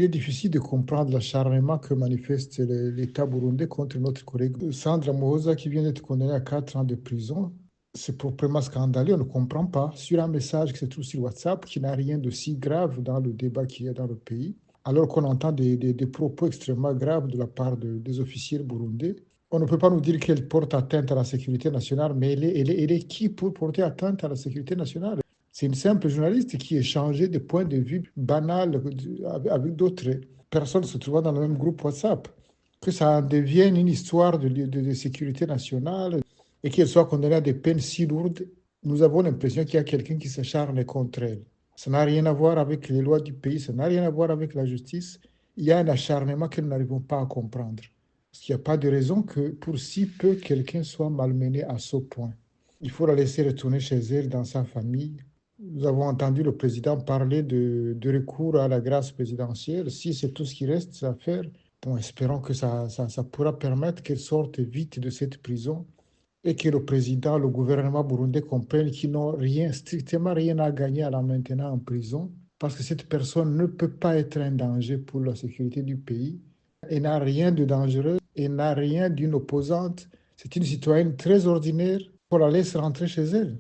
est difficile de comprendre l'acharnement que manifeste l'État burundais contre notre collègue Sandra Mohoza qui vient d'être condamnée à 4 ans de prison. C'est proprement scandaleux, on ne comprend pas. Sur un message qui se trouve sur WhatsApp, qui n'a rien de si grave dans le débat qu'il y a dans le pays, alors qu'on entend des propos extrêmement graves de la part des officiers burundais. On ne peut pas nous dire qu'elle porte atteinte à la sécurité nationale, mais elle est qui pour porter atteinte à la sécurité nationale? C'est une simple journaliste qui échangeait des points de vue banals avec d'autres personnes se trouvant dans le même groupe WhatsApp. Que ça devienne une histoire de sécurité nationale et qu'elle soit condamnée à des peines si lourdes, nous avons l'impression qu'il y a quelqu'un qui s'acharne contre elle. Ça n'a rien à voir avec les lois du pays, ça n'a rien à voir avec la justice. Il y a un acharnement que nous n'arrivons pas à comprendre. Parce qu'il n'y a pas de raison que pour si peu quelqu'un soit malmené à ce point. Il faut la laisser retourner chez elle, dans sa famille. Nous avons entendu le président parler de recours à la grâce présidentielle. Si c'est tout ce qui reste à faire, bon, espérons que ça pourra permettre qu'elle sorte vite de cette prison et que le président, le gouvernement burundais comprennent qu'ils n'ont rien, strictement rien à gagner à la maintenir en prison parce que cette personne ne peut pas être un danger pour la sécurité du pays. Elle n'a rien de dangereux, elle n'a rien d'une opposante. C'est une citoyenne très ordinaire. On la laisse rentrer chez elle.